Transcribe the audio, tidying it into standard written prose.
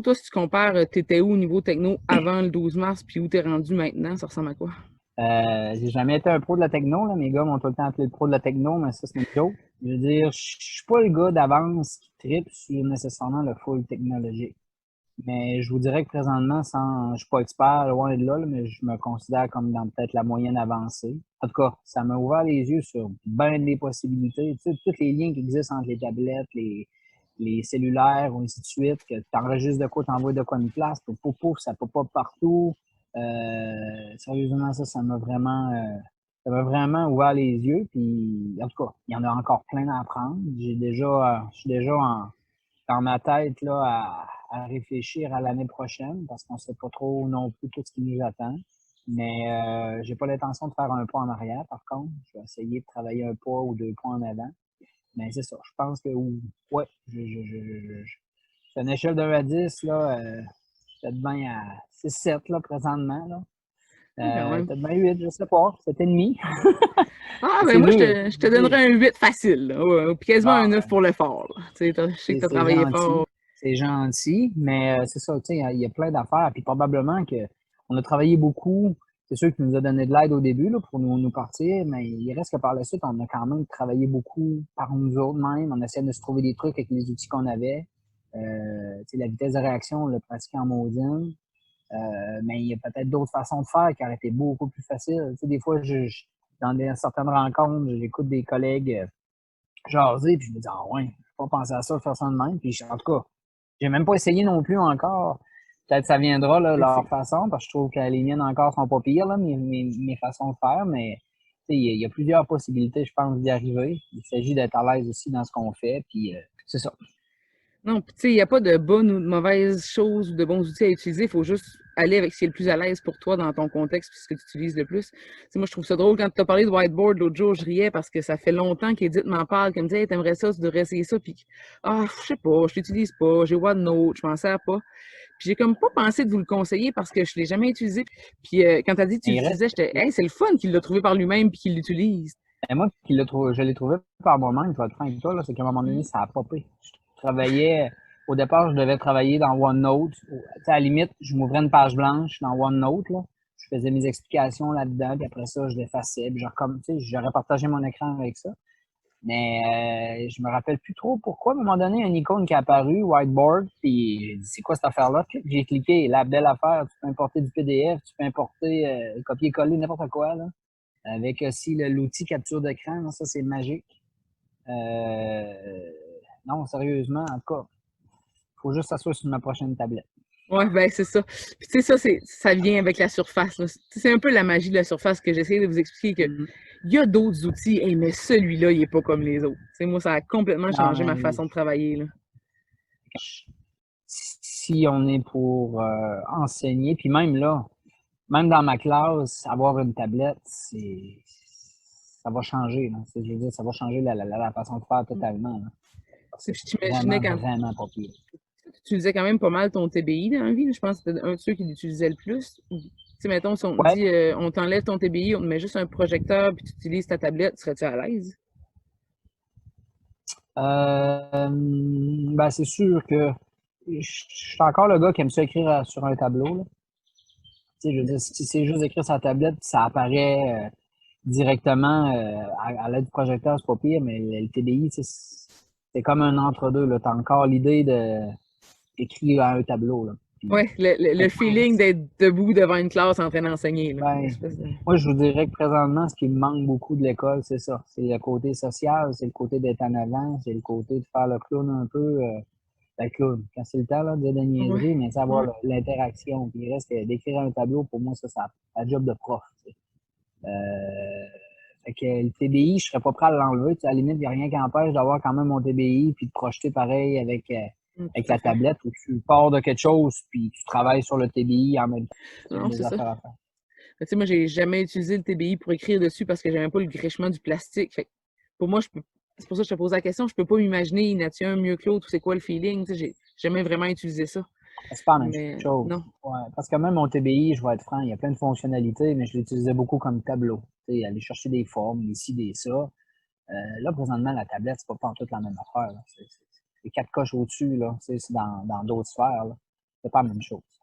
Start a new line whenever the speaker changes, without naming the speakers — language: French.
Toi, si tu compares, t'étais où au niveau techno avant le 12 mars, puis où t'es rendu maintenant, ça ressemble à quoi?
J'ai jamais été un pro de la techno, là. Mes gars m'ont tout le temps appelé le pro de la techno, mais ça, c'est une joke. Je veux dire, je suis pas le gars d'avance qui tripe sur nécessairement le full technologique. Mais je vous dirais que présentement, je suis pas expert, loin de là, là, mais je me considère comme dans peut-être la moyenne avancée. En tout cas, ça m'a ouvert les yeux sur bien des possibilités. Tu sais, tous les liens qui existent entre les tablettes, les cellulaires, ou ainsi de suite, que tu enregistres de quoi, tu envoies de quoi une place, pouf, pouf, pouf, ça pop pas partout. Sérieusement, ça m'a vraiment ouvert les yeux. Puis, en tout cas, il y en a encore plein à apprendre. Je suis déjà dans ma tête là, à réfléchir à l'année prochaine parce qu'on ne sait pas trop non plus tout ce qui nous attend. Mais j'ai pas l'intention de faire un pas en arrière, par contre. Je vais essayer de travailler un pas ou deux pas en avant. Mais c'est ça. Je pense que ouais, c'est une échelle de 1 à 10, là, peut-être bien à 6-7 là, présentement. Là.
Ouais, quand même.
Peut-être bien 8, je sais pas. 7,5.
Ah, ben
C'est
moi,
dur.
je te donnerais un 8 facile, là. Ouais, puis quasiment un
Bon,
9 pour l'effort, là. Tu sais, je sais que tu as
c'est
travaillé fort.
gentil. C'est gentil, mais c'est ça, tu sais, il y a plein d'affaires. Puis probablement que on a travaillé beaucoup. C'est sûr qu'il nous a donné de l'aide au début là, pour nous partir, mais il reste que par la suite, on a quand même travaillé beaucoup par nous autres même. On essayait de se trouver des trucs avec les outils qu'on avait. Tu sais, la vitesse de réaction, on l'a pratiqué en maudine. Mais il y a peut-être d'autres façons de faire qui auraient été beaucoup plus faciles. Tu sais, des fois, dans certaines rencontres, j'écoute des collègues jaser, puis je me dis, ah ouais, je vais pas penser à ça, faire ça de même. Puis en tout cas, j'ai même pas essayé non plus encore. Peut-être que ça viendra, là, leur façon, parce que je trouve que les miennes encore sont pas pires, là, mes façons de faire, mais il y a plusieurs possibilités, je pense, d'y arriver. Il s'agit d'être à l'aise aussi dans ce qu'on fait, puis c'est ça.
Non, puis tu sais, il n'y a pas de bonnes ou de mauvaises choses ou de bons outils à utiliser. Il faut juste aller avec ce qui est le plus à l'aise pour toi dans ton contexte puis ce que tu utilises le plus. Tu sais, moi, je trouve ça drôle quand tu as parlé de whiteboard l'autre jour, je riais parce que ça fait longtemps qu'Edith m'en parle, qu'elle me dit hey, t'aimerais ça, tu devrais essayer ça. Puis, ah, je sais pas, je l'utilise pas, j'ai OneNote, je m'en sers pas. Puis j'ai comme pas pensé de vous le conseiller parce que je l'ai jamais utilisé. Puis quand t'as dit que tu
Mais il reste,
l'utilisais, j'étais, hey, c'est le fun qu'il l'a trouvé par lui-même puis qu'il l'utilise.
mais moi, je l'ai trouvé par moi-même, je vais être franc avec toi, là, c'est qu'à un moment donné,
Mm.
ça a popé. Au départ, je devais travailler dans OneNote. Tu sais, à la limite, je m'ouvrais une page blanche dans OneNote, là. Je faisais mes explications là-dedans, puis après ça, je l'effaçais, puis genre, comme, tu sais, j'aurais partagé mon écran avec ça. Mais je me rappelle plus trop pourquoi. À un moment donné, une icône qui est apparue, whiteboard, puis j'ai dit, c'est quoi cette affaire-là? Puis j'ai cliqué, la belle affaire, tu peux importer du PDF, tu peux importer, copier-coller, n'importe quoi, là. Avec aussi l'outil capture d'écran, là, ça, c'est magique. Euh, non, sérieusement, en tout cas, faut juste s'asseoir sur ma prochaine tablette.
Ouais, ben c'est ça. Puis tu sais, ça vient avec la surface, là. C'est un peu la magie de la surface que j'essaie de vous expliquer que
Mm.
il y a d'autres outils, hey, mais celui-là, il est pas comme les autres. Tu sais, moi, ça a complètement
Non,
changé ma
mais
façon de travailler, là.
si on est pour enseigner, puis même là, même dans ma classe, avoir une tablette, ça va changer. Là. Je veux dire, ça va changer la façon de faire totalement. Là. Parce
Tu
que
sais, puis
c'est
t'imaginais
vraiment,
quand
vraiment pas pire.
tu utilisais quand même pas mal ton TBI dans la vie, là. Je pense que c'était un de ceux qui l'utilisait le plus. Tu sais, mettons, si on te
Ouais.
dit, on t'enlève ton TBI, on te met juste un projecteur, puis tu utilises ta tablette, serais-tu à l'aise?
Ben, c'est sûr que je suis encore le gars qui aime ça écrire sur un tableau. Là. Tu sais, je veux dire, si c'est juste écrire sur la tablette, ça apparaît directement à l'aide du projecteur, c'est pas pire, mais le TDI, tu sais, c'est comme un entre-deux. Tu as encore l'idée d'écrire à un tableau. Là. Puis,
Ouais, le feeling d'être debout devant une classe en train d'enseigner, là.
ben,
L'espèce de...
moi, je vous dirais que présentement, ce qui me manque beaucoup de l'école, c'est ça. C'est le côté social, c'est le côté d'être en avant, c'est le côté de faire le clown un peu. Ben, clown, quand c'est le temps là, de dire des
Ouais,
niaiseries, mais savoir
ouais.
l'interaction. Puis il reste que d'écrire un tableau, pour moi, ça, c'est la job de prof. Tu sais. Fait que le TBI, je serais pas prêt à l'enlever. Tu sais, à la limite, il n'y a rien qui empêche d'avoir quand même mon TBI puis de projeter pareil avec
Tout à
la
fait.
tablette où tu pars de quelque chose puis tu travailles sur le TBI en même temps. C'est
Non,
des
c'est ça.
affaires à faire.
Tu sais, moi, j'ai jamais utilisé le TBI pour écrire dessus parce que j'aimais pas le grichement du plastique. Fait que pour moi, c'est pour ça que je te pose la question. Je peux pas m'imaginer, il y en a un mieux que l'autre ou c'est quoi le feeling. Tu sais, j'ai jamais vraiment utilisé ça.
C'est pas la même
Mais
chose.
non.
Ouais, parce que même mon TBI, je vais être franc, il y a plein de fonctionnalités, mais je l'utilisais beaucoup comme tableau. Tu sais, aller chercher des formes, des ci, des ça. Là, présentement, la tablette, c'est pas toute la même affaire. Là. C'est quatre coches au-dessus, là. C'est dans d'autres sphères. Là. C'est pas la même chose.